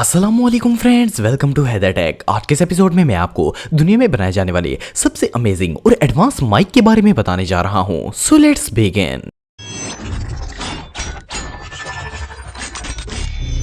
अस्सलामुअलैकुम friends, welcome to Haider tech. आज के इस एपिसोड में मैं आपको दुनिया में बनाए जाने वाले सबसे अमेजिंग और एडवांस माइक के बारे में बताने जा रहा हूं। So let's begin.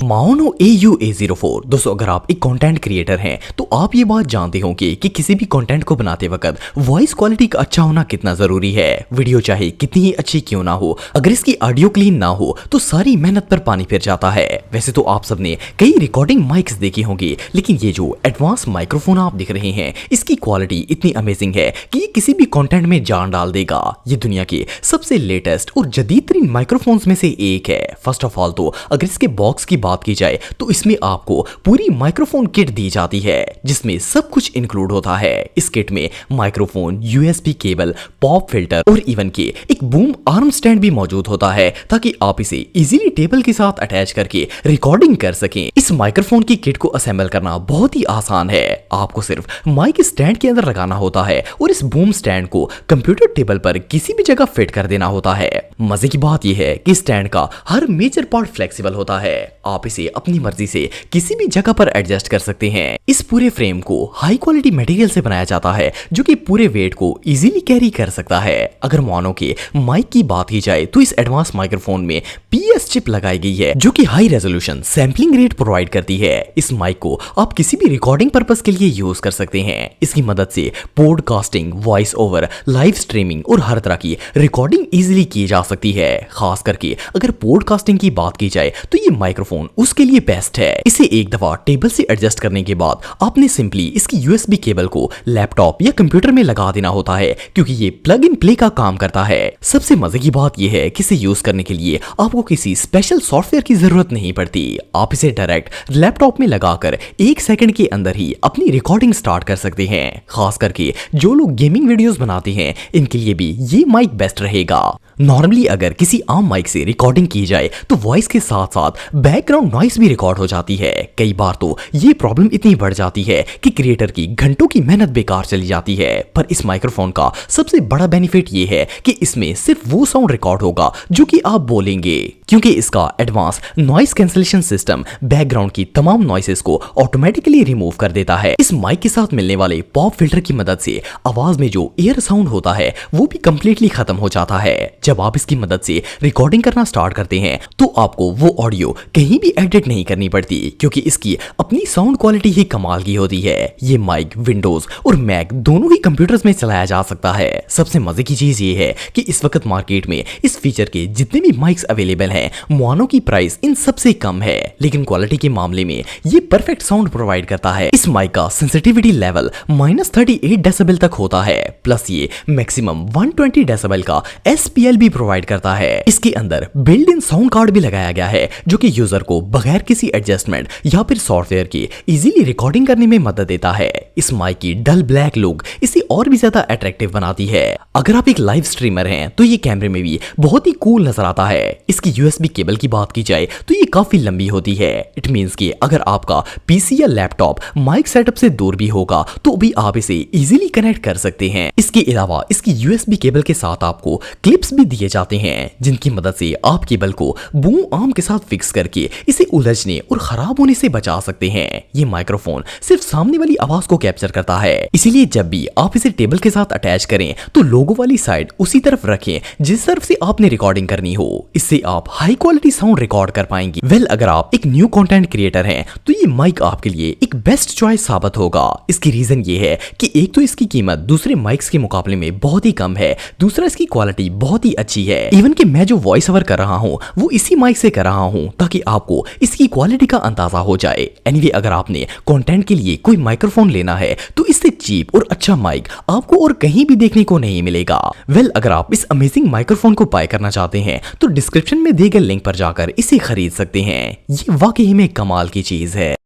माओनो AU-A04। दोस्तों, अगर आप एक कंटेंट क्रिएटर हैं तो आप ये बात जानते होंगे कि किसी भी कंटेंट को बनाते वक्त वॉइस क्वालिटी का अच्छा होना कितना जरूरी है। वीडियो चाहे कितनी ही अच्छी क्यों ना हो, अगर इसकी ऑडियो क्लीन ना हो तो सारी मेहनत पर पानी फिर जाता है। वैसे तो आप सबने कई रिकॉर्डिंग माइक्स देखी होंगी, लेकिन ये जो एडवांस माइक्रोफोन आप दिख रहे हैं, इसकी क्वालिटी इतनी अमेजिंग है कि ये किसी भी कंटेंट में जान डाल देगा। ये दुनिया के सबसे लेटेस्ट और जदीद तरीन माइक्रोफोन्स में से एक है। फर्स्ट ऑफ ऑल तो अगर इसके बॉक्स की बात की जाए तो इसमें आपको पूरी माइक्रोफोन किट दी जाती है, जिसमें सब कुछ इंक्लूड होता है। इस किट में microphone, USB cable, pop filter और इवन के एक बूम आर्म स्टैंड भी मौजूद होता है, ताकि आप इसे इजीली टेबल के साथ अटैच करके रिकॉर्डिंग कर सकें। इस माइक्रोफोन की किट को असेंबल करना बहुत ही आसान है। आपको सिर्फ माइक स्टैंड के अंदर लगाना होता है और इस बूम स्टैंड को कंप्यूटर टेबल पर किसी भी जगह फिट कर देना होता है। मजे की बात यह है कि स्टैंड का हर मेजर पार्ट फ्लेक्सिबल होता है। आप इसे अपनी मर्जी से किसी भी जगह पर एडजस्ट कर सकते हैं। इस पूरे फ्रेम को हाई क्वालिटी मटेरियल से बनाया जाता है, जो कि पूरे वेट को इजीली कैरी कर सकता है। अगर मानो के माइक की बात की जाए तो इस एडवांस माइक्रोफोन में PS चिप लगाई गई है, जो कि high resolution sampling rate provide करती है। इस माइक को आप किसी भी रिकॉर्डिंग पर्पस के लिए यूज कर सकते हैं। इसकी मदद से podcasting, voice over, live streaming और हर तरह की रिकॉर्डिंग इजीली की जा सकती है। खास करके अगर पॉडकास्टिंग की बात की जाए तो ये माइक्रोफोन उसके लिए बेस्ट है। इसे एक दफा टेबल से एडजस्ट करने के बाद आपने सिंपली इसकी USB केबल को लैपटॉप या कंप्यूटर में लगा देना होता है, क्योंकि ये प्लग इन प्ले का काम करता है। सबसे मजे की बात यह है कि इसे यूज करने के लिए आपको किसी स्पेशल सॉफ्टवेयर की जरूरत नहीं पड़ती। आप इसे डायरेक्ट लैपटॉप में लगाकर 1 सेकंड के अंदर ही अपनी रिकॉर्डिंग स्टार्ट कर सकते हैं। खास करके जो लोग गेमिंग वीडियोस बनाते हैं, इनके लिए भी ये माइक बेस्ट रहेगा। नॉर्मली अगर किसी आम माइक से रिकॉर्डिंग की जाए तो वॉइस के साथ साथ बैकग्राउंड नॉइस भी रिकॉर्ड हो जाती है। कई बार तो ये प्रॉब्लम इतनी बढ़ जाती है कि क्रिएटर की घंटों की मेहनत बेकार चली जाती है। पर इस माइक्रोफोन का सबसे बड़ा बेनिफिट ये है कि इसमें सिर्फ वो साउंड रिकॉर्ड होगा जो कि आप बोलेंगे, क्योंकि इसका advance noise cancellation system background की तमाम नॉइसेस को ऑटोमेटिकली रिमूव कर देता है। इस माइक के साथ मिलने वाले पॉप फिल्टर की मदद से आवाज में जो एयर साउंड होता है वो भी कंप्लीटली खत्म हो जाता है। जब आप इसकी मदद से रिकॉर्डिंग करना स्टार्ट करते हैं तो आपको वो ऑडियो कहीं भी एडिट नहीं करनी पड़ती, क्योंकि इसकी अपनी साउंड क्वालिटी ही कमाल की होती है। ये माइक विंडोज और मैक दोनों ही कंप्यूटर्स में चलाया जा सकता है। सबसे मजे की चीज ये है कि इस वक्त मार्केट में इस फीचर के जितने भी माइक्स अवेलेबल हैं, मानो की प्राइस इन सबसे कम है, लेकिन क्वालिटी के मामले में ये परफेक्ट साउंड प्रोवाइड करता है। इस माइक का सेंसिटिविटी लेवल -38 डेसिबल तक होता है, प्लस ये मैक्सिमम 120 डेसिबल का SPL भी प्रोवाइड करता है। इसके अंदर बिल्ट इन साउंड कार्ड भी लगाया गया है, जो कि यूजर को बगैर किसी एडजस्टमेंट या फिर सॉफ्टवेयर की इजीली रिकॉर्डिंग करने में मदद देता है। इस माइक की डल ब्लैक लुक इसे और भी ज्यादा अट्रैक्टिव बनाती है। अगर आप एक लाइव स्ट्रीमर हैं तो ये कैमरे में भी बहुत ही कूल नजर आता है। इसकी USB केबल की बात की जाए तो ये काफी लंबी होती है। इट मींस कि अगर आपका PC या लैपटॉप माइक सेटअप से दूर भी होगा तो भी आप इसे इजीली कनेक्ट कर सकते हैं। इसके अलावा इसकी USB केबल के साथ आपको क्लिप्स भी दिए जाते हैं, जिनकी मदद से आप केबल को बूम आर्म के साथ फिक्स करके इसे उलझने और खराब होने से बचा सकते हैं। ये माइक्रोफोन सिर्फ सामने वाली आवाज को कैप्चर करता है, इसीलिए जब भी आप इसे टेबल के साथ अटैच करें तो लोगो वाली साइड उसी तरफ रखें जिस तरफ से आपने रिकॉर्डिंग करनी हो। इससे आप हाई क्वालिटी साउंड रिकॉर्ड कर पाएंगे। वेल, अगर आप एक न्यू कंटेंट क्रिएटर हैं तो ये माइक आपके लिए एक बेस्ट चॉइस साबित होगा। इसकी रीजन ये है कि एक तो इसकी कीमत दूसरे माइक्स के मुकाबले में बहुत ही कम है, दूसरा इसकी क्वालिटी बहुत ही अच्छी है। इवन कि मैं जो वॉइस ओवर कर रहा हूँ वो इसी माइक से कर रहा हूँ, ताकि आपको इसकी क्वालिटी का अंदाजा हो जाए। एनीवे, अगर आपने कंटेंट के लिए कोई माइक्रोफोन लेना है तो इससे चीप और अच्छा माइक आपको और कहीं भी देखने को नहीं मिलेगा। वेल, अगर आप इस अमेजिंग माइक्रोफोन को बाय करना चाहते हैं तो डिस्क्रिप्शन में दिए गए लिंक पर जाकर इसे खरीद सकते हैं। ये वाकई में कमाल की चीज है।